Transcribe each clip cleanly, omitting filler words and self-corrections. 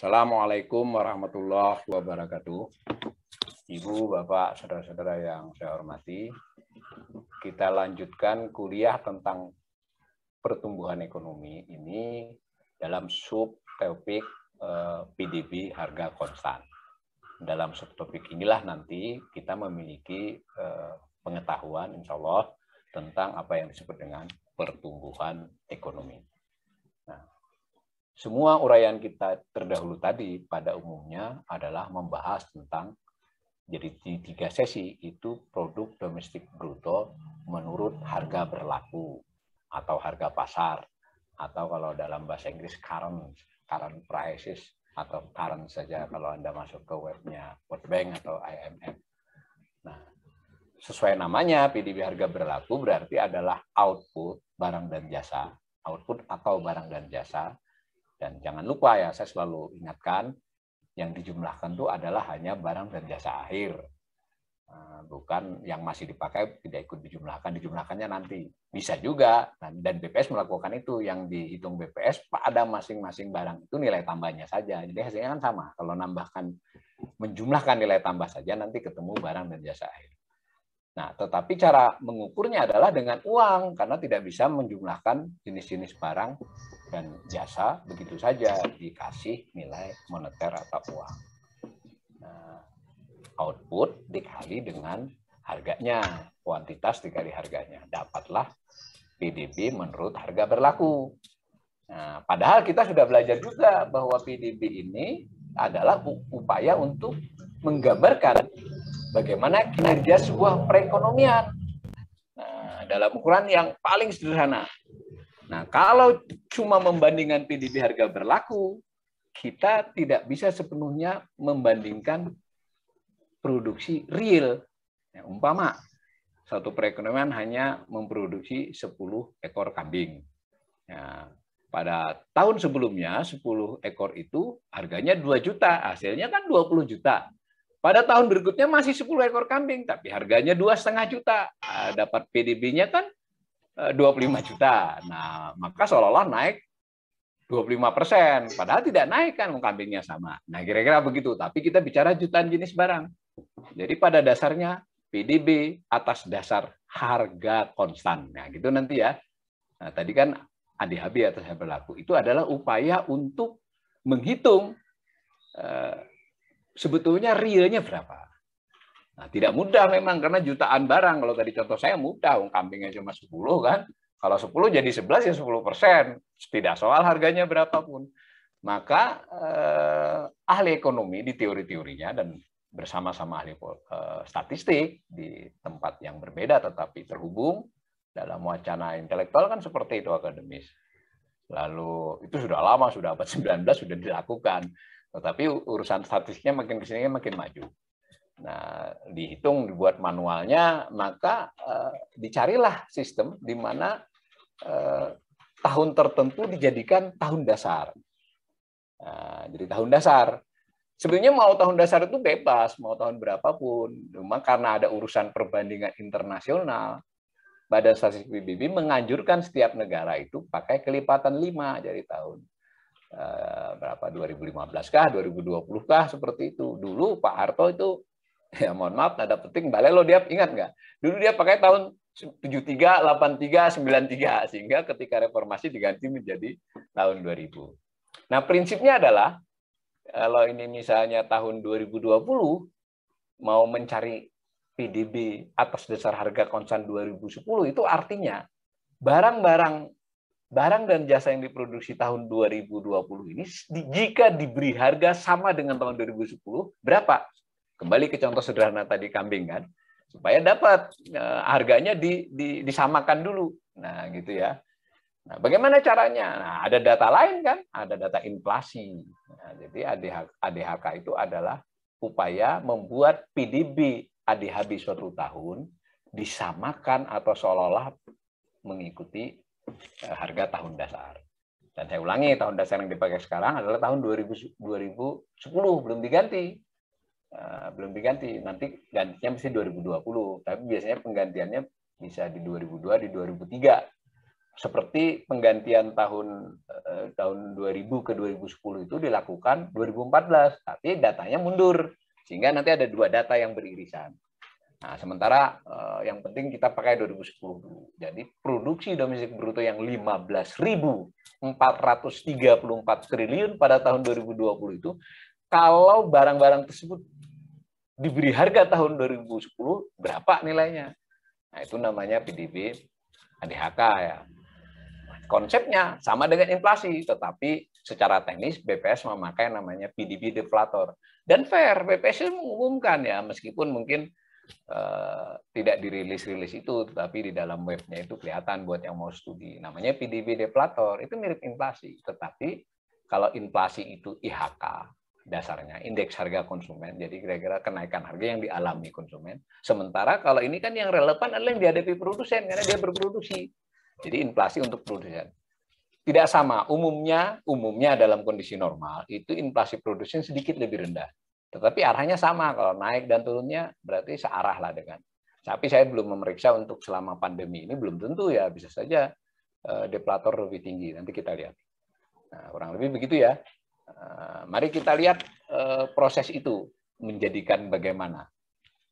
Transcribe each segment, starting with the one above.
Assalamualaikum warahmatullahi wabarakatuh. Ibu, Bapak, saudara-saudara yang saya hormati, kita lanjutkan kuliah tentang pertumbuhan ekonomi ini dalam subtopik PDB harga konstan. Dalam subtopik inilah nanti kita memiliki pengetahuan, insya Allah, tentang apa yang disebut dengan pertumbuhan ekonomi. Nah, semua uraian kita terdahulu tadi pada umumnya adalah membahas tentang, jadi di 3 sesi itu produk domestik bruto menurut harga berlaku atau harga pasar, atau kalau dalam bahasa Inggris current prices, atau current saja kalau Anda masuk ke webnya World Bank atau IMF. Nah, sesuai namanya PDB harga berlaku berarti adalah output barang dan jasa, output atau barang dan jasa. Dan jangan lupa ya, saya selalu ingatkan, yang dijumlahkan itu adalah hanya barang dan jasa akhir. Bukan yang masih dipakai tidak ikut dijumlahkan, dijumlahkannya nanti. Bisa juga, dan BPS melakukan itu, yang dihitung BPS pada masing-masing barang itu nilai tambahnya saja. Jadi hasilnya kan sama, kalau menjumlahkan nilai tambah saja nanti ketemu barang dan jasa akhir. Nah, tetapi cara mengukurnya adalah dengan uang, karena tidak bisa menjumlahkan jenis-jenis barang dan jasa begitu saja dikasih nilai moneter atau uang. Nah, output dikali dengan harganya, kuantitas dikali harganya, dapatlah PDB menurut harga berlaku. Nah, padahal kita sudah belajar juga bahwa PDB ini adalah upaya untuk menggambarkan bagaimana kinerja sebuah perekonomian. Nah, dalam ukuran yang paling sederhana. Nah, kalau cuma membandingkan PDB harga berlaku, kita tidak bisa sepenuhnya membandingkan produksi real. Ya, umpama, satu perekonomian hanya memproduksi 10 ekor kambing. Ya, pada tahun sebelumnya, 10 ekor itu harganya 2 juta, hasilnya kan 20 juta. Pada tahun berikutnya masih 10 ekor kambing, tapi harganya 2,5 juta. Dapat PDB-nya kan 25 juta. Nah, maka seolah-olah naik 25%. Padahal tidak naik kan, kambingnya sama. Nah, kira-kira begitu. Tapi kita bicara jutaan jenis barang. Jadi pada dasarnya PDB atas dasar harga konstan. Nah, gitu nanti ya. Nah, tadi kan ADHB atas harga berlaku. Itu adalah upaya untuk menghitung sebetulnya realnya berapa. Nah, tidak mudah memang karena jutaan barang. Kalau tadi contoh saya mudah, kambingnya cuma 10 kan. Kalau 10 jadi 11 ya 10%. Tidak soal harganya berapapun. Maka ahli ekonomi di teori-teorinya dan bersama-sama ahli statistik di tempat yang berbeda tetapi terhubung dalam wacana intelektual kan seperti itu akademis. Lalu itu sudah lama, sudah abad 19 sudah dilakukan. Tetapi urusan statistiknya makin kesini makin maju. Nah, dihitung, dibuat manualnya, maka dicarilah sistem di mana tahun tertentu dijadikan tahun dasar. Nah, jadi tahun dasar. Sebenarnya mau tahun dasar itu bebas, mau tahun berapapun. Cuma karena ada urusan perbandingan internasional, Badan Statistik PBB menganjurkan setiap negara itu pakai kelipatan 5 dari tahun. Berapa 2015 kah, 2020 kah, seperti itu. Dulu Pak Harto itu, ya mohon maaf, tanda petik Balelo, dia ingat nggak? Dulu dia pakai tahun 73, 83, 93, sehingga ketika reformasi diganti menjadi tahun 2000. Nah, prinsipnya adalah, kalau ini misalnya tahun 2020, mau mencari PDB atas dasar harga konstan 2010, itu artinya barang dan jasa yang diproduksi tahun 2020 ini jika diberi harga sama dengan tahun 2010, berapa? Kembali ke contoh sederhana tadi kambing kan, supaya dapat harganya disamakan dulu. Nah, gitu ya. Nah, bagaimana caranya? Nah, ada data lain kan, ada data inflasi. Nah, jadi ADHK itu adalah upaya membuat PDB ADHB suatu tahun disamakan atau seolah-olah mengikuti harga tahun dasar. Dan saya ulangi, tahun dasar yang dipakai sekarang adalah tahun 2010, belum diganti. Nanti gantinya mesti 2020, tapi biasanya penggantiannya bisa di 2002, di 2003. seperti penggantian tahun 2000 ke 2010 itu dilakukan 2014, tapi datanya mundur sehingga nanti ada dua data yang beririsan. Nah, sementara yang penting kita pakai 2010 dulu. Jadi produksi domestik bruto yang 15.434 triliun pada tahun 2020 itu, kalau barang-barang tersebut diberi harga tahun 2010, berapa nilainya? Nah, itu namanya PDB ADHK ya. Konsepnya sama dengan inflasi, tetapi secara teknis BPS memakai namanya PDB deflator. Dan fair, BPS mengumumkan ya, meskipun mungkin tidak dirilis-rilis itu, tetapi di dalam webnya itu kelihatan buat yang mau studi. Namanya PDB deflator, itu mirip inflasi. Tetapi kalau inflasi itu IHK, dasarnya indeks harga konsumen, jadi kira-kira kenaikan harga yang dialami konsumen. Sementara kalau ini kan yang relevan adalah yang dihadapi produsen, karena dia berproduksi. Jadi inflasi untuk produsen. Tidak sama, umumnya dalam kondisi normal, itu inflasi produsen sedikit lebih rendah. Tetapi arahnya sama, kalau naik dan turunnya berarti searah lah dengan. Tapi saya belum memeriksa untuk selama pandemi ini, belum tentu ya, bisa saja deflator lebih tinggi, nanti kita lihat. Nah, kurang lebih begitu ya. Mari kita lihat proses itu menjadikan bagaimana.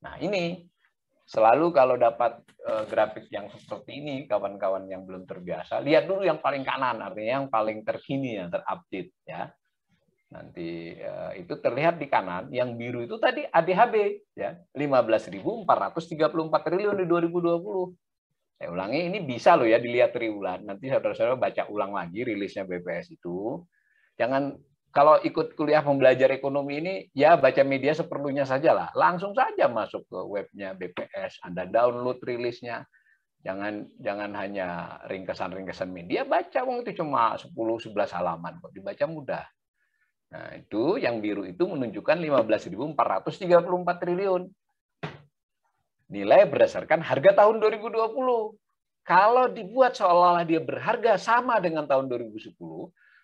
Nah, ini selalu kalau dapat grafik yang seperti ini, kawan-kawan yang belum terbiasa, lihat dulu yang paling kanan, artinya yang paling terkini, yang terupdate ya. Nanti itu terlihat di kanan, yang biru itu tadi ADHB ya, 15.434 triliun di 2020. Saya ulangi, ini bisa loh ya dilihat triwulan. Nanti saudara-saudara baca ulang lagi rilisnya BPS itu. Jangan kalau ikut kuliah pembelajar ekonomi ini, ya baca media seperlunya saja lah. Langsung saja masuk ke webnya BPS, Anda download rilisnya. Jangan hanya ringkesan-ringkesan media, baca, itu cuma 10-11 halaman, kok dibaca mudah. Nah, itu yang biru itu menunjukkan 15.434 triliun. Nilai berdasarkan harga tahun 2020. Kalau dibuat seolah-olah dia berharga sama dengan tahun 2010,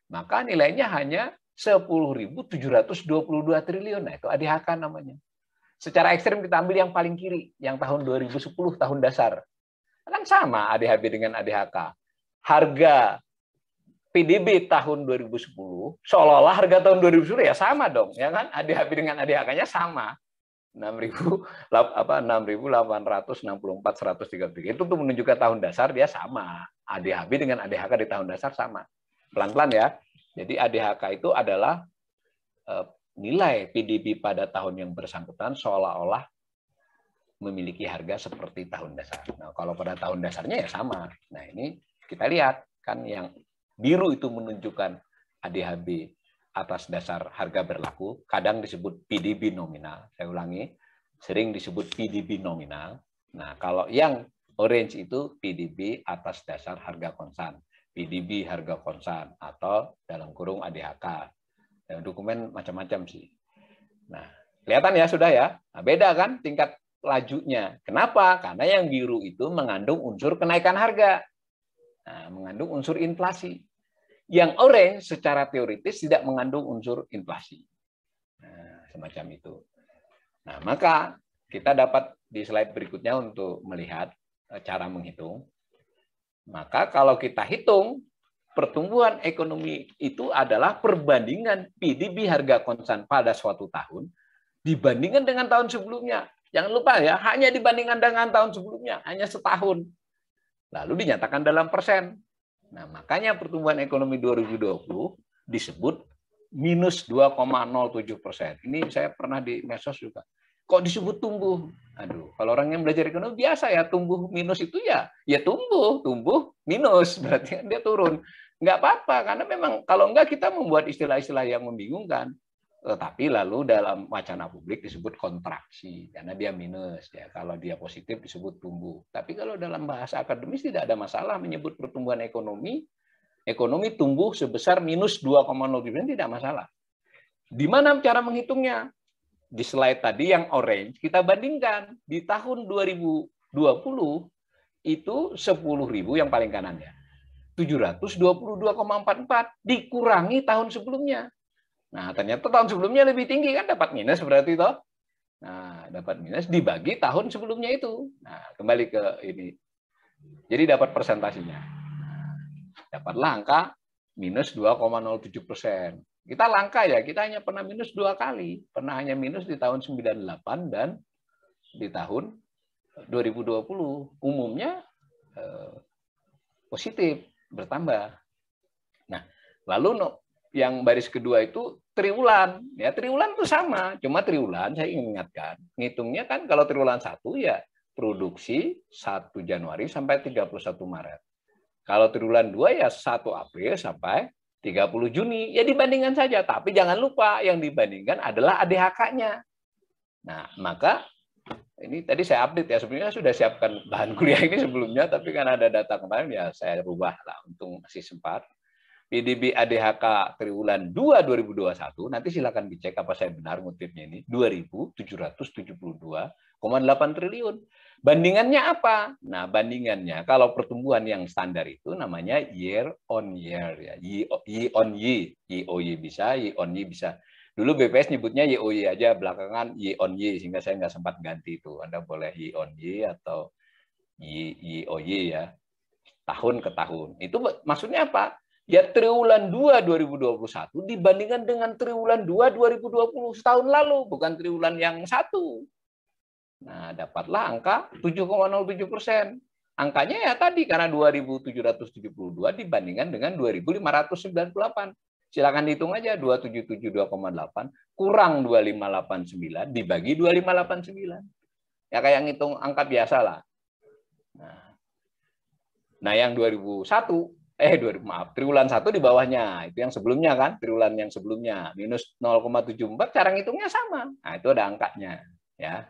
maka nilainya hanya 10.722 triliun. Nah, itu ADHK namanya. Secara ekstrem kita ambil yang paling kiri, yang tahun 2010, tahun dasar. Kan sama ADHB dengan ADHK. Harga PDB tahun 2010, seolah-olah harga tahun 2010 ya sama dong, ya kan? ADHB dengan ADHK-nya sama. 6.864 133. Itu tuh menunjukkan tahun dasar dia sama. ADHB dengan ADHK di tahun dasar sama. Pelan-pelan ya. Jadi ADHK itu adalah nilai PDB pada tahun yang bersangkutan seolah-olah memiliki harga seperti tahun dasar. Nah, kalau pada tahun dasarnya ya sama. Nah, ini kita lihat kan yang biru itu menunjukkan ADHB atas dasar harga berlaku, kadang disebut PDB nominal. Saya ulangi, sering disebut PDB nominal. Nah, kalau yang orange itu PDB atas dasar harga konstan. PDB harga konstan atau dalam kurung ADHK. Dan dokumen macam-macam sih. Nah, kelihatan ya sudah ya. Nah, beda kan tingkat lajunya. Kenapa? Karena yang biru itu mengandung unsur kenaikan harga. Nah, mengandung unsur inflasi. Yang orange secara teoritis tidak mengandung unsur inflasi. Nah, semacam itu. Nah, maka kita dapat di slide berikutnya untuk melihat cara menghitung. Maka kalau kita hitung, pertumbuhan ekonomi itu adalah perbandingan PDB harga konstan pada suatu tahun dibandingkan dengan tahun sebelumnya. Jangan lupa ya, hanya dibandingkan dengan tahun sebelumnya, hanya setahun. Lalu dinyatakan dalam persen. Nah, makanya pertumbuhan ekonomi 2020 disebut minus 2,07%. Ini saya pernah di medsos juga. Kok disebut tumbuh? Aduh, kalau orang yang belajar ekonomi biasa ya, tumbuh minus itu ya tumbuh minus, berarti kan dia turun. Nggak apa-apa, karena memang kalau enggak kita membuat istilah-istilah yang membingungkan. Tetapi lalu dalam wacana publik disebut kontraksi, karena dia minus. Ya. Kalau dia positif disebut tumbuh. Tapi kalau dalam bahasa akademis tidak ada masalah menyebut pertumbuhan ekonomi tumbuh sebesar minus 2,0%, tidak masalah. Di mana cara menghitungnya? Di slide tadi yang orange, kita bandingkan. Di tahun 2020, itu 10.000 yang paling kanan ya. 722,44 dikurangi tahun sebelumnya. Nah, ternyata tahun sebelumnya lebih tinggi kan, dapat minus berarti toh. Nah, dapat minus dibagi tahun sebelumnya itu. Nah, kembali ke ini. Jadi dapat persentasinya. dapatlah angka minus 2,07%. Kita langka ya, kita hanya pernah minus 2 kali. Pernah hanya minus di tahun 98 dan di tahun 2020. Umumnya positif, bertambah. Nah, lalu yang baris kedua itu triwulan. Ya, triwulan itu sama, cuma triwulan saya ingin ingatkan, ngitungnya kan kalau triwulan 1 ya produksi 1 Januari sampai 31 Maret. Kalau triwulan 2 ya 1 April sampai 30 Juni. Ya dibandingkan saja, tapi jangan lupa yang dibandingkan adalah ADHK-nya. Nah, maka ini tadi saya update ya, sebenarnya sudah siapkan bahan kuliah ini sebelumnya, tapi kan ada data kemarin ya saya rubah lah, untung masih sempat. PDB ADHK triwulan 2 2021, nanti silakan dicek apa saya benar ngutipnya ini, 2.772,8 triliun. Bandingannya apa? Nah, bandingannya kalau pertumbuhan yang standar itu namanya year on year ya. Year on year, YOY bisa, year on year bisa. Dulu BPS nyebutnya YOY aja, belakangan year on year sehingga saya nggak sempat ganti itu. Anda boleh year on year atau YOY ya. Tahun ke tahun. Itu maksudnya apa? Ya triwulan 2 2021 dibandingkan dengan triwulan 2 2020 setahun lalu, bukan triwulan yang satu. Nah, dapatlah angka 7,07%. Angkanya ya tadi karena 2.772 dibandingkan dengan 2.598. Silakan dihitung aja 2772,8 kurang 2589 dibagi 2589. Ya kayak ngitung angka biasa lah. Nah, yang 2001 triwulan 1 di bawahnya, itu yang sebelumnya kan, triwulan yang sebelumnya minus 0,74, cara ngitungnya sama. Nah, itu ada angkanya ya.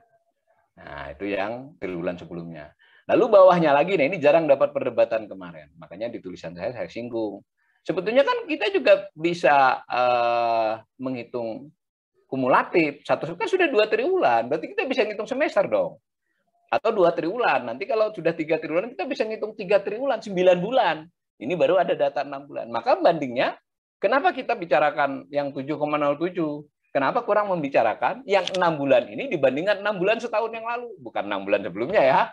Nah, itu yang triwulan sebelumnya. Lalu bawahnya lagi, nah ini jarang dapat perdebatan kemarin. Makanya di tulisan saya singgung. Sebetulnya kan kita juga bisa menghitung kumulatif. Satu kan sudah 2 triwulan, berarti kita bisa ngitung semester dong. Atau 2 triwulan. Nanti kalau sudah 3 triwulan, kita bisa ngitung 3 triwulan, 9 bulan. Ini baru ada data 6 bulan. Maka bandingnya, kenapa kita bicarakan yang 7,07? Kenapa kurang membicarakan yang 6 bulan ini dibandingkan 6 bulan setahun yang lalu? Bukan 6 bulan sebelumnya ya.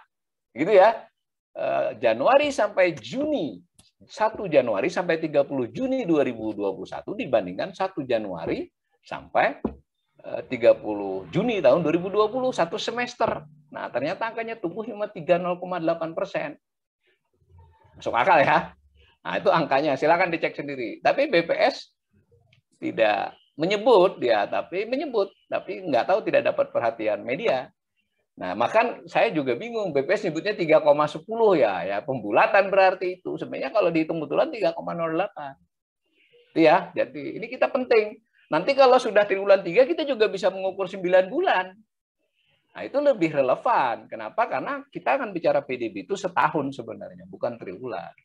Gitu ya. Januari sampai Juni. 1 Januari sampai 30 Juni 2021 dibandingkan 1 Januari sampai 30 Juni tahun 2020, 1 semester. Nah, ternyata angkanya tumbuh cuma 0,8%. Masuk akal ya? Nah, itu angkanya. Silakan dicek sendiri. Tapi BPS tidak menyebut dia, tapi nggak tahu, tidak dapat perhatian media. Nah, maka saya juga bingung. BPS nyebutnya 3,10 ya, pembulatan berarti itu. Sebenarnya kalau dihitung betulan 3,08. Itu ya. Jadi ini kita penting. Nanti kalau sudah triwulan 3 kita juga bisa mengukur 9 bulan. Nah, itu lebih relevan. Kenapa? Karena kita akan bicara PDB itu setahun sebenarnya, bukan triwulan.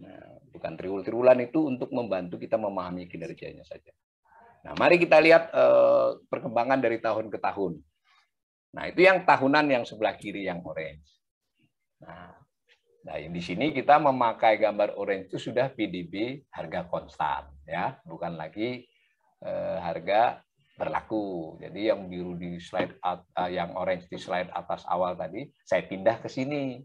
Nah, bukan triwulan itu untuk membantu kita memahami kinerjanya saja. Nah, mari kita lihat perkembangan dari tahun ke tahun. Nah, itu yang tahunan yang sebelah kiri yang orange. Nah, di sini kita memakai gambar orange itu sudah PDB harga konstan, ya, bukan lagi harga berlaku. Jadi yang biru di slide yang orange di slide atas awal tadi saya pindah ke sini.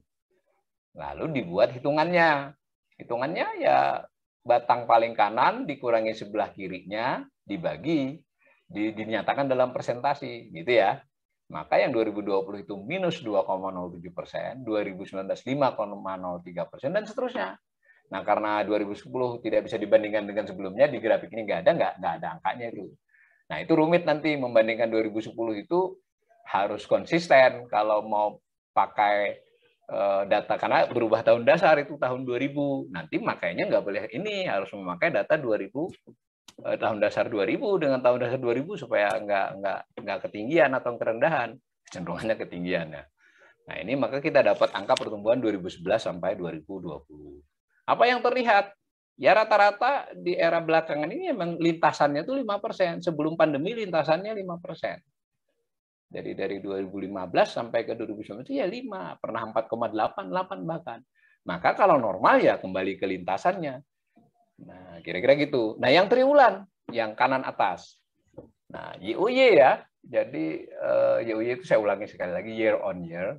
Lalu dibuat hitungannya. Hitungannya ya batang paling kanan dikurangi sebelah kirinya dibagi dinyatakan dalam persentasi gitu ya. Maka yang 2020 itu minus 2,07%, 2019 5,03% dan seterusnya. Nah, karena 2010 tidak bisa dibandingkan dengan sebelumnya, di grafik ini nggak ada angkanya itu. Nah, itu rumit nanti membandingkan 2010 itu harus konsisten kalau mau pakai data, karena berubah tahun dasar itu tahun 2000. Nanti makanya nggak boleh ini, harus memakai data 2000 tahun dasar 2000 dengan tahun dasar 2000 supaya nggak ketinggian atau kerendahan, cenderungannya ketinggian ya. Nah, ini maka kita dapat angka pertumbuhan 2011 sampai 2020. Apa yang terlihat? Ya rata-rata di era belakangan ini memang lintasannya itu 5%. Sebelum pandemi lintasannya 5%. Jadi dari 2015 sampai ke 2019 ya 5, pernah 4,8, 8 bahkan. Maka kalau normal ya kembali ke lintasannya. Nah, kira-kira gitu. Nah, yang triwulan, yang kanan atas. Nah, YOY ya. Jadi YOY itu saya ulangi sekali lagi, year on year.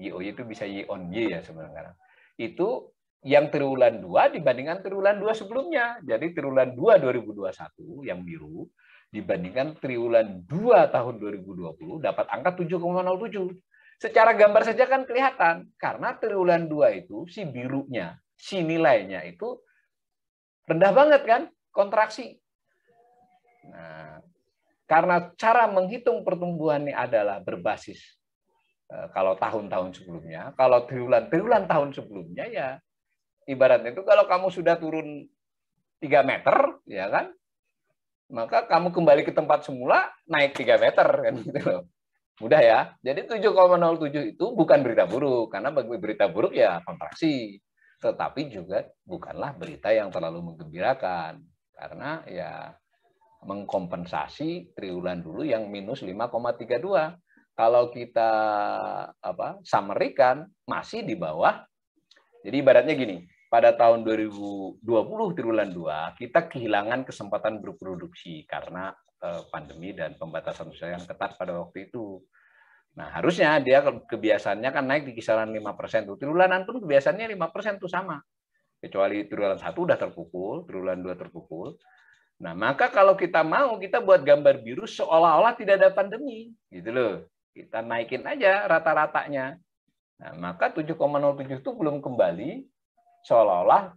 YOY itu bisa Y on Y ya sebenarnya. Itu yang triwulan 2 dibandingkan triwulan 2 sebelumnya. Jadi triwulan 2 2021 yang biru dibandingkan triwulan 2 tahun 2020 dapat angka 7,07. Secara gambar saja kan kelihatan, karena triwulan 2 itu si birunya, si nilainya itu rendah banget kan, kontraksi. Nah, karena cara menghitung pertumbuhan ini adalah berbasis kalau tahun-tahun sebelumnya, kalau triwulan tahun sebelumnya ya ibaratnya itu kalau kamu sudah turun 3 meter, ya kan, maka kamu kembali ke tempat semula naik 3 meter kan gitu loh. Mudah ya. Jadi 7,07 itu bukan berita buruk, karena bagi berita buruk ya kontraksi. Tetapi juga bukanlah berita yang terlalu menggembirakan, karena ya mengkompensasi triwulan dulu yang minus 5,32. Kalau kita summary-kan masih di bawah. Jadi ibaratnya gini, pada tahun 2020 triwulan 2 kita kehilangan kesempatan berproduksi karena pandemi dan pembatasan sosial yang ketat pada waktu itu. Nah, harusnya dia kebiasaannya kan naik di kisaran 5%. Triwulanan pun kebiasaannya 5% tuh sama. Kecuali triwulan 1 udah terpukul, triwulan 2 terpukul. Nah, maka kalau kita mau, kita buat gambar biru seolah-olah tidak ada pandemi. Gitu loh. Kita naikin aja rata-ratanya. Nah, maka 7,07 itu belum kembali seolah-olah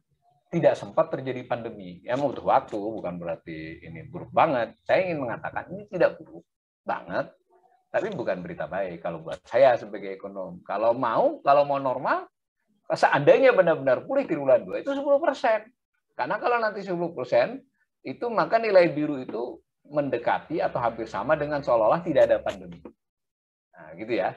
tidak sempat terjadi pandemi. Ya butuh waktu, bukan berarti ini buruk banget. Saya ingin mengatakan ini tidak buruk banget, tapi bukan berita baik kalau buat saya sebagai ekonom. Kalau mau normal, seandainya benar-benar pulih triwulan 2 itu 10%. Karena kalau nanti 10%, itu maka nilai biru itu mendekati atau hampir sama dengan seolah-olah tidak ada pandemi. Nah, gitu ya.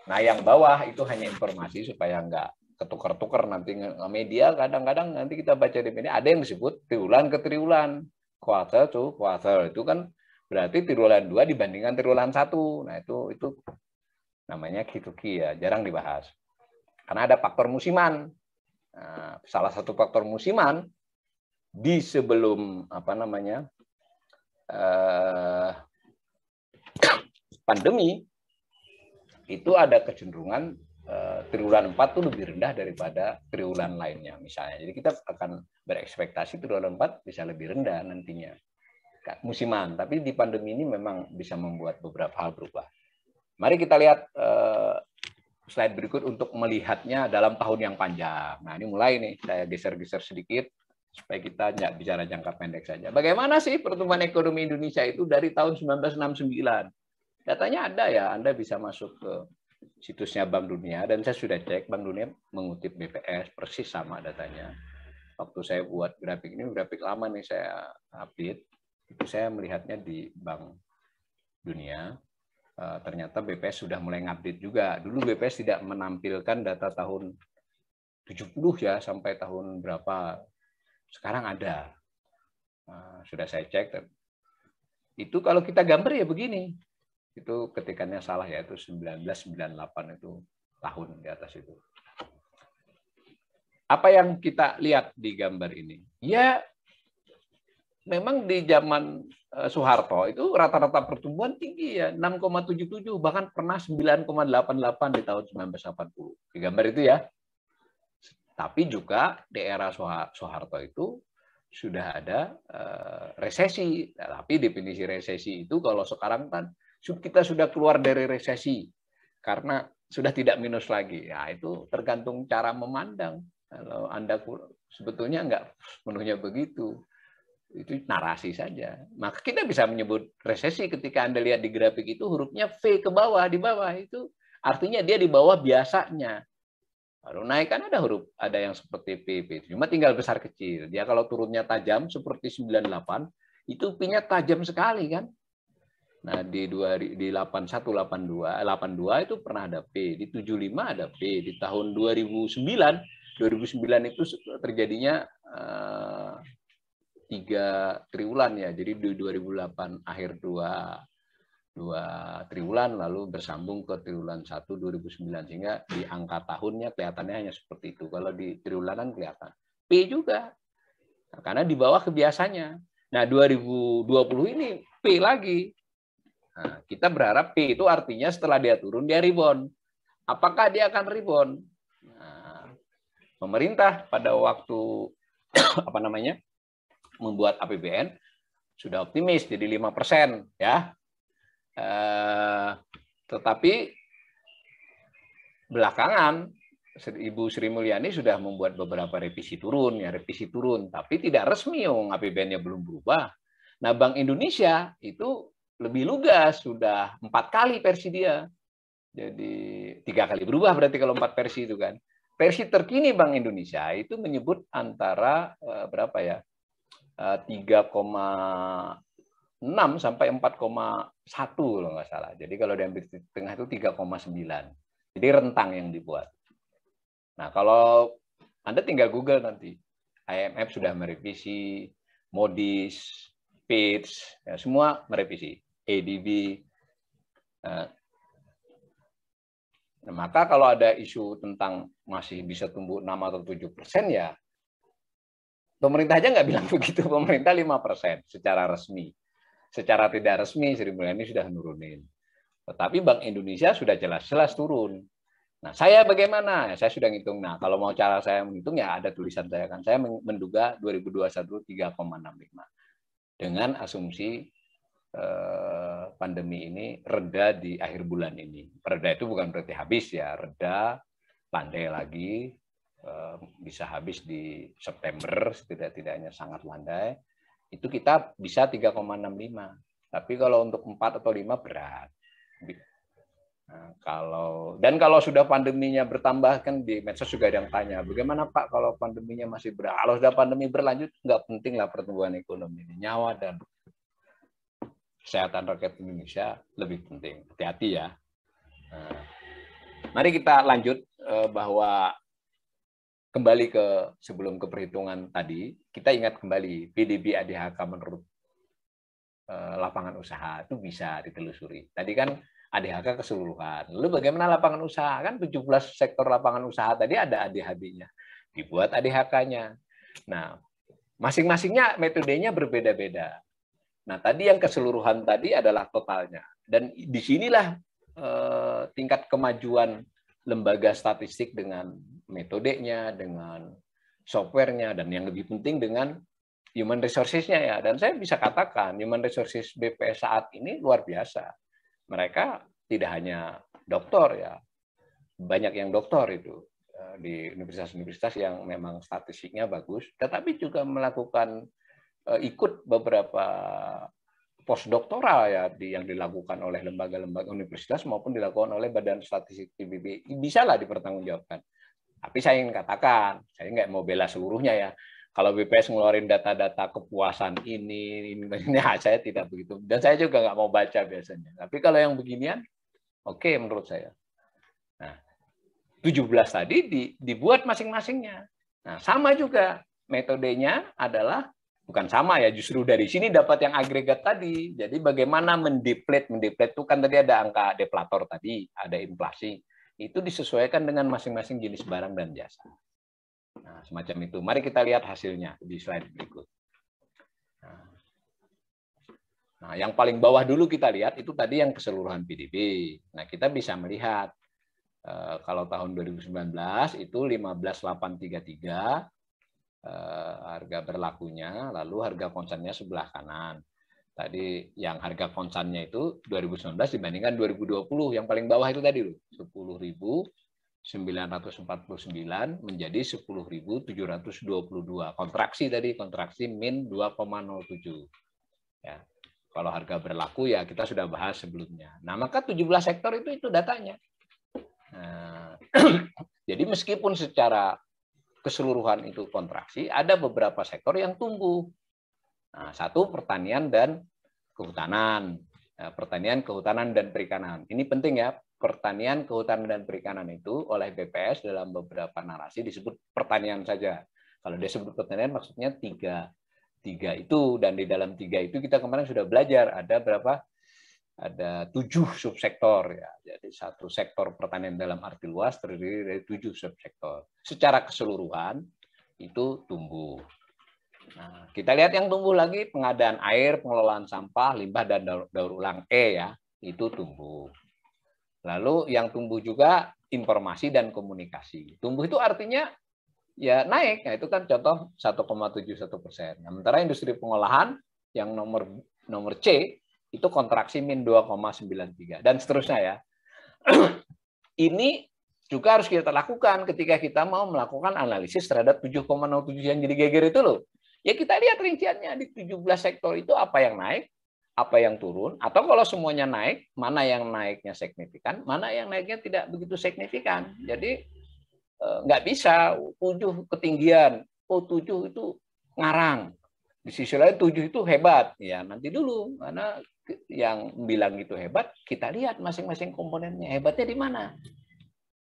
Nah, yang bawah itu hanya informasi supaya nggak ketukar-tukar nanti media, kadang-kadang nanti kita baca di media ada yang disebut triwulan ke triwulan, quarter to quarter, itu kan berarti triwulan 2 dibandingkan triwulan 1. Nah, itu namanya Q2Q ya, jarang dibahas. Karena ada faktor musiman. Nah, salah satu faktor musiman di sebelum pandemi itu ada kecenderungan triwulan 4 itu lebih rendah daripada triwulan lainnya misalnya. Jadi kita akan berekspektasi triwulan 4 bisa lebih rendah nantinya. Musiman, tapi di pandemi ini memang bisa membuat beberapa hal berubah. Mari kita lihat slide berikut untuk melihatnya dalam tahun yang panjang. Nah, ini mulai nih, saya geser-geser sedikit supaya kita nggak bicara jangka pendek saja. Bagaimana sih pertumbuhan ekonomi Indonesia itu dari tahun 1969? Datanya ada ya, Anda bisa masuk ke situsnya Bank Dunia, dan saya sudah cek, Bank Dunia mengutip BPS, persis sama datanya. Waktu saya buat grafik ini, grafik lama nih saya update, itu saya melihatnya di Bank Dunia. Ternyata BPS sudah mulai ngupdate juga. Dulu BPS tidak menampilkan data tahun 70 ya, sampai tahun berapa. Sekarang ada. Sudah saya cek. Itu kalau kita gambar ya begini. Itu ketikannya salah ya, itu 1998 itu tahun di atas itu. Apa yang kita lihat di gambar ini? Ya, memang di zaman Soeharto itu rata-rata pertumbuhan tinggi ya, 6,77, bahkan pernah 9,88 di tahun 1980. Di gambar itu ya. Tapi juga di era Soeharto itu sudah ada resesi. Tapi definisi resesi itu kalau sekarang kan kita sudah keluar dari resesi karena sudah tidak minus lagi. Ya, itu tergantung cara memandang. Kalau Anda sebetulnya nggak sepenuhnya begitu. Itu narasi saja. Maka kita bisa menyebut resesi ketika Anda lihat di grafik itu hurufnya V ke bawah, di bawah itu artinya dia di bawah biasanya. Kalau naik kan ada yang seperti P, cuma tinggal besar kecil. Dia kalau turunnya tajam seperti 98, itu P-nya tajam sekali kan. Nah, di 81, 82 itu pernah ada P, di 75 ada P, di tahun 2009 itu terjadinya 3 triwulan ya. Jadi di 2008 akhir 2 triwulan lalu bersambung ke triwulan 1 2009, sehingga di angka tahunnya kelihatannya hanya seperti itu. Kalau di triwulanan kelihatan P juga. Nah, karena di bawah kebiasaannya. Nah, 2020 ini P lagi. Nah, kita berharap P itu artinya setelah dia turun dia rebound. Apakah dia akan rebound? Nah, pemerintah pada waktu apa namanya membuat APBN sudah optimis jadi 5% ya. Tetapi belakangan Ibu Sri Mulyani sudah membuat beberapa revisi turun, tapi tidak resmi, APBN-nya belum berubah. Nah, Bank Indonesia itu lebih lugas, sudah 4 kali versi dia. Jadi 3 kali berubah berarti kalau 4 versi itu kan. Versi terkini Bank Indonesia itu menyebut antara berapa ya? 3,6 sampai 4,1 kalau nggak salah. Jadi kalau diambil di tengah itu 3,9. Jadi rentang yang dibuat. Nah, kalau Anda tinggal Google nanti, IMF sudah merevisi, Moody's, Fitch, ya, semua merevisi, ADB. Nah, maka kalau ada isu tentang masih bisa tumbuh 6 atau 7%, ya pemerintah aja nggak bilang begitu, pemerintah 5% secara resmi. Secara tidak resmi, Sri Mulyani sudah nurunin. Tetapi Bank Indonesia sudah jelas-jelas turun. Nah, saya bagaimana? Saya sudah ngitung. Nah, kalau mau cara saya menghitung, ya ada tulisan saya kan. Saya menduga 2021 3,65. Dengan asumsi pandemi ini reda di akhir bulan ini. Reda itu bukan berarti habis ya, reda, landai lagi, bisa habis di September, setidak-tidaknya sangat landai. Itu kita bisa 3,65. Tapi kalau untuk 4 atau 5 berat. Nah, kalau sudah pandeminya bertambah, kan di medsos juga ada yang tanya, bagaimana Pak kalau pandeminya masih kalau sudah pandemi berlanjut, nggak penting lah pertumbuhan ekonomi ini, nyawa dan kesehatan rakyat Indonesia lebih penting. Hati-hati ya. Nah, mari kita lanjut bahwa kembali sebelum ke perhitungan tadi, kita ingat kembali PDB ADHK menurut lapangan usaha itu bisa ditelusuri. Tadi kan ADHK keseluruhan. Lalu bagaimana lapangan usaha? Kan 17 sektor lapangan usaha tadi ada ADHD-nya. Dibuat ADHK-nya. Nah, masing-masingnya metodenya berbeda-beda. Nah, tadi yang keseluruhan tadi adalah totalnya. Dan disinilah tingkat kemajuan lembaga statistik dengan metodenya, dengan softwarenya, dan yang lebih penting dengan human resources-nya ya. Dan saya bisa katakan human resources BPS saat ini luar biasa. Mereka tidak hanya doktor ya, banyak yang doktor itu di universitas-universitas yang memang statistiknya bagus, tetapi juga melakukan ikut beberapa postdoktoral ya yang dilakukan oleh lembaga-lembaga universitas maupun dilakukan oleh Badan Statistik PBB. Bisa lah dipertanggungjawabkan. Tapi saya ingin katakan, saya nggak mau bela seluruhnya ya. Kalau BPS ngeluarin data-data kepuasan ini, saya tidak begitu. Dan saya juga nggak mau baca biasanya. Tapi kalau yang beginian, oke menurut saya. Nah, 17 tadi dibuat masing-masingnya. Nah, sama juga metodenya adalah, bukan sama ya, justru dari sini dapat yang agregat tadi. Jadi bagaimana mendeplete itu kan tadi ada angka deflator tadi, ada inflasi. Itu disesuaikan dengan masing-masing jenis barang dan jasa. Nah, semacam itu. Mari kita lihat hasilnya di slide berikut. Nah, yang paling bawah dulu kita lihat itu tadi yang keseluruhan PDB. Nah, kita bisa melihat kalau tahun 2019 itu 15.833 harga berlakunya, lalu harga konsennya sebelah kanan. Tadi yang harga konsennya itu 2019 dibandingkan 2020, yang paling bawah itu tadi loh, 10.949 menjadi 10.722. Kontraksi tadi, kontraksi min 2,07. Ya. Kalau harga berlaku ya kita sudah bahas sebelumnya. Nah, maka 17 sektor itu datanya. Nah, jadi meskipun secara keseluruhan itu kontraksi, ada beberapa sektor yang tumbuh. Nah, satu pertanian dan kehutanan. Pertanian, kehutanan, dan perikanan. Ini penting ya. Pertanian, kehutanan, dan perikanan itu oleh BPS dalam beberapa narasi disebut pertanian saja. Kalau dia sebut pertanian maksudnya tiga itu, dan di dalam 3 itu kita kemarin sudah belajar ada berapa? Ada 7 subsektor ya. Jadi satu sektor pertanian dalam arti luas terdiri dari 7 subsektor. Secara keseluruhan itu tumbuh. Nah, kita lihat yang tumbuh lagi pengadaan air, pengelolaan sampah, limbah, dan daur ulang ya, itu tumbuh. Lalu yang tumbuh juga informasi dan komunikasi. Tumbuh itu artinya ya naik. Nah, itu kan contoh 1,71%. Nah, sementara industri pengolahan yang nomor C itu kontraksi min 2,93 dan seterusnya ya. Ini juga harus kita lakukan ketika kita mau melakukan analisis terhadap 7,07 yang jadi geger itu loh. Ya kita lihat rinciannya di 17 sektor itu apa yang naik, apa yang turun, atau kalau semuanya naik, mana yang naiknya signifikan, mana yang naiknya tidak begitu signifikan. Jadi nggak bisa 7 ketinggian, 7 itu ngarang. Di sisi lain 7 itu hebat. Ya nanti dulu, karena yang bilang itu hebat, kita lihat masing-masing komponennya. Hebatnya di mana?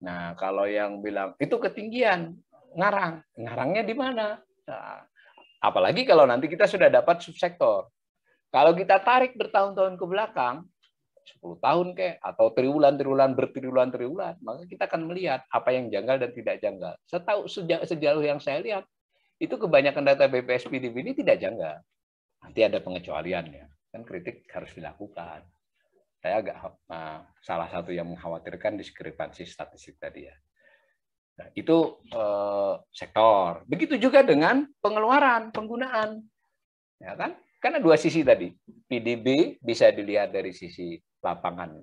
Nah, kalau yang bilang itu ketinggian, ngarangnya di mana? Nah, apalagi kalau nanti kita sudah dapat subsektor. Kalau kita tarik bertahun-tahun ke belakang, 10 tahun kek, atau bertribulan-tribulan, maka kita akan melihat apa yang janggal dan tidak janggal. Sejauh yang saya lihat, itu kebanyakan data BPS PDB ini tidak janggal. Nanti ada pengecualiannya. Kan kritik harus dilakukan. Saya agak salah satu yang mengkhawatirkan diskrepansi statistik tadi ya. Nah, itu sektor. Begitu juga dengan pengeluaran, penggunaan. Ya kan? Karena dua sisi tadi. PDB bisa dilihat dari sisi lapangan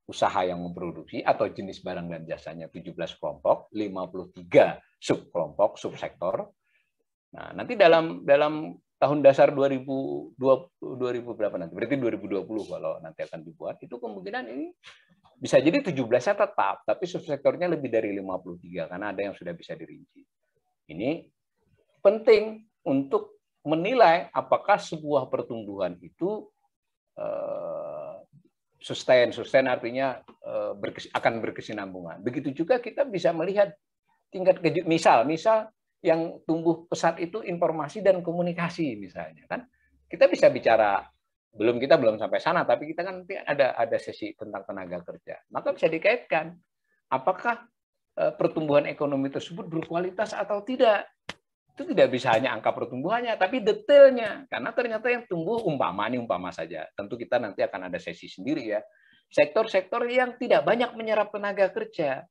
usaha yang memproduksi atau jenis barang dan jasanya 17 kelompok, 53 subkelompok, subsektor. Nah, nanti dalam tahun dasar 2020 berapa nanti? Berarti 2020 kalau nanti akan dibuat, itu kemungkinan ini bisa jadi 17-nya tetap, tapi subsektornya lebih dari 53 karena ada yang sudah bisa dirinci. Ini penting untuk menilai apakah sebuah pertumbuhan itu sustain artinya akan berkesinambungan. Begitu juga kita bisa melihat tingkat misal yang tumbuh pesat itu informasi dan komunikasi misalnya kan. Kita bisa bicara kita belum sampai sana tapi kita kan nanti ada sesi tentang tenaga kerja. Maka bisa dikaitkan apakah pertumbuhan ekonomi tersebut berkualitas atau tidak. Itu tidak bisa hanya angka pertumbuhannya tapi detailnya karena ternyata yang tumbuh umpama saja. Tentu kita nanti akan ada sesi sendiri ya. Sektor-sektor yang tidak banyak menyerap tenaga kerja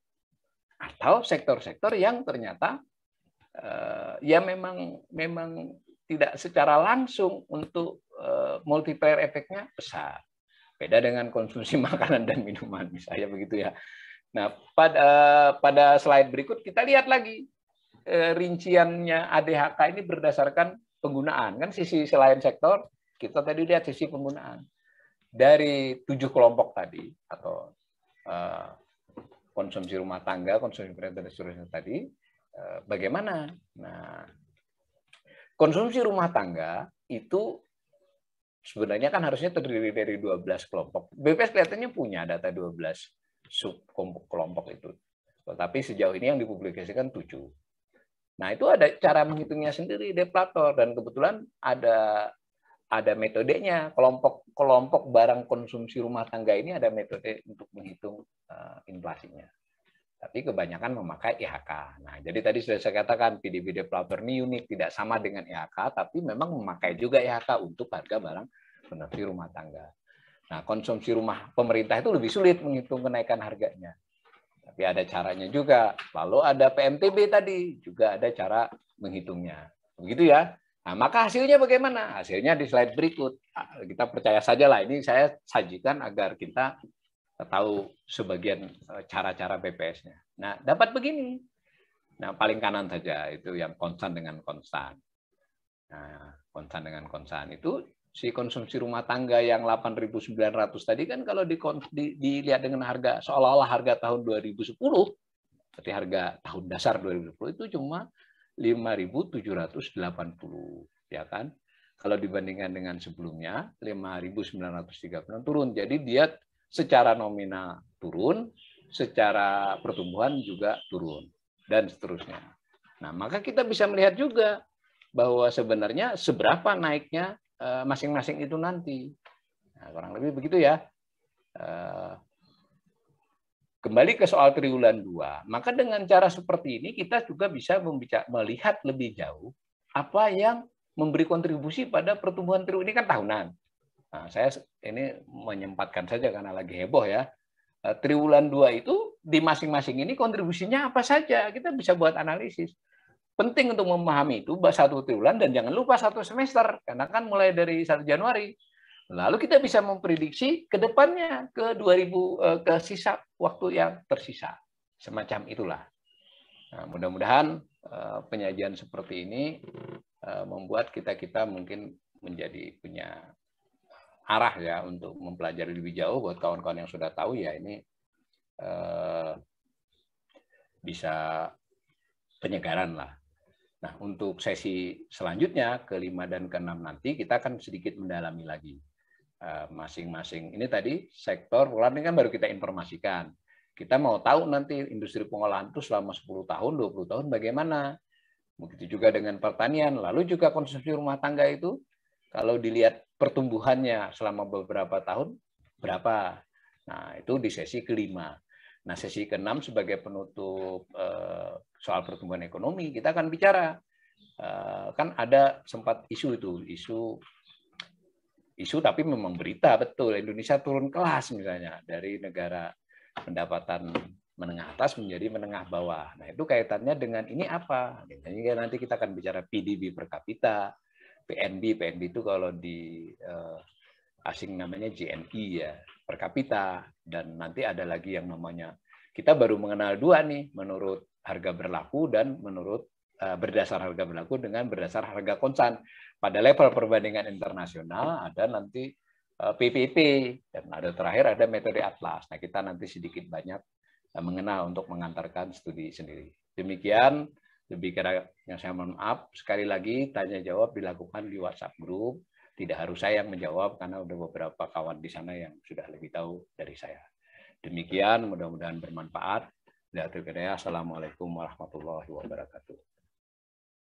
atau sektor-sektor yang ternyata ya memang tidak secara langsung untuk multiplier efeknya besar. Beda dengan konsumsi makanan dan minuman misalnya begitu ya. Nah, pada slide berikut kita lihat lagi rinciannya ADHK ini berdasarkan penggunaan. Kan sisi selain sektor, kita tadi lihat sisi penggunaan. Dari 7 kelompok tadi atau konsumsi rumah tangga, konsumsi berat dan seterusnya tadi, bagaimana? Nah, konsumsi rumah tangga itu sebenarnya kan harusnya terdiri dari 12 kelompok. BPS kelihatannya punya data 12 subkelompok itu. Tetapi sejauh ini yang dipublikasikan 7. Nah, itu ada cara menghitungnya sendiri, deflator. Dan kebetulan ada metodenya. Kelompok barang konsumsi rumah tangga ini ada metode untuk menghitung inflasinya. Tapi kebanyakan memakai IHK. Nah, jadi tadi sudah saya katakan PDB deflator ini unik, tidak sama dengan IHK, tapi memang memakai juga IHK untuk harga barang konsumsi rumah tangga. Nah, konsumsi rumah pemerintah itu lebih sulit menghitung kenaikan harganya. Tapi ada caranya juga. Lalu ada PMTB tadi, juga ada cara menghitungnya. Begitu ya. Nah, maka hasilnya bagaimana? Hasilnya di slide berikut. Kita percaya saja lah, ini saya sajikan agar kita tahu sebagian cara-cara BPS-nya. Nah, dapat begini. Nah, paling kanan saja itu yang konstan dengan konstan. Nah, konstan dengan konstan itu si konsumsi rumah tangga yang 8.900 tadi kan kalau dilihat dengan harga seolah-olah harga tahun 2010, berarti harga tahun dasar 2010 itu cuma 5.780, ya kan? Kalau dibandingkan dengan sebelumnya 5.936 turun. Jadi dia secara nominal turun, secara pertumbuhan juga turun dan seterusnya. Nah, maka kita bisa melihat juga bahwa sebenarnya seberapa naiknya masing-masing itu nanti. Nah, kurang lebih begitu ya. Kembali ke soal triwulan 2, maka dengan cara seperti ini kita juga bisa melihat lebih jauh apa yang memberi kontribusi pada pertumbuhan triwulan ini kan tahunan. Nah, saya ini menyempatkan saja karena lagi heboh ya. Triwulan 2 itu di masing-masing ini kontribusinya apa saja, kita bisa buat analisis. penting untuk memahami itu 1 triwulan dan jangan lupa 1 semester, karena kan mulai dari 1 Januari. Lalu kita bisa memprediksi ke depannya ke 2000 ke sisa waktu yang tersisa. Semacam itulah. Nah, mudah-mudahan penyajian seperti ini membuat kita mungkin menjadi punya arah ya untuk mempelajari lebih jauh. Buat kawan-kawan yang sudah tahu ya ini bisa penyegaran lah. Nah, untuk sesi selanjutnya ke-5 dan ke-6 nanti kita akan sedikit mendalami lagi masing-masing. Ini tadi sektor pengelolaan ini kan baru kita informasikan. Kita mau tahu nanti industri pengolahan itu selama 10 tahun, 20 tahun bagaimana. Begitu juga dengan pertanian. Lalu juga konsumsi rumah tangga itu, kalau dilihat pertumbuhannya selama beberapa tahun, berapa. Nah, itu di sesi ke-5. Nah, sesi ke-6 sebagai penutup soal pertumbuhan ekonomi, kita akan bicara. Kan ada sempat isu itu, isu tapi memang berita betul, Indonesia turun kelas misalnya, dari negara pendapatan menengah atas menjadi menengah bawah. Nah, itu kaitannya dengan ini apa? Nanti kita akan bicara PDB per kapita, PNB itu kalau di asing namanya GNI ya, per kapita, dan nanti ada lagi yang namanya, kita baru mengenal 2 nih, menurut harga berlaku dan menurut berdasar harga berlaku dengan berdasar harga konsan. Pada level perbandingan internasional ada nanti PPP, dan ada terakhir ada metode atlas. Nah, kita nanti sedikit banyak mengenal untuk mengantarkan studi sendiri. Demikian, lebih kira yang saya mohon maaf. Sekali lagi, tanya jawab dilakukan di WhatsApp group. Tidak harus saya yang menjawab, karena ada beberapa kawan di sana yang sudah lebih tahu dari saya. Demikian, mudah-mudahan bermanfaat. Assalamualaikum warahmatullahi wabarakatuh.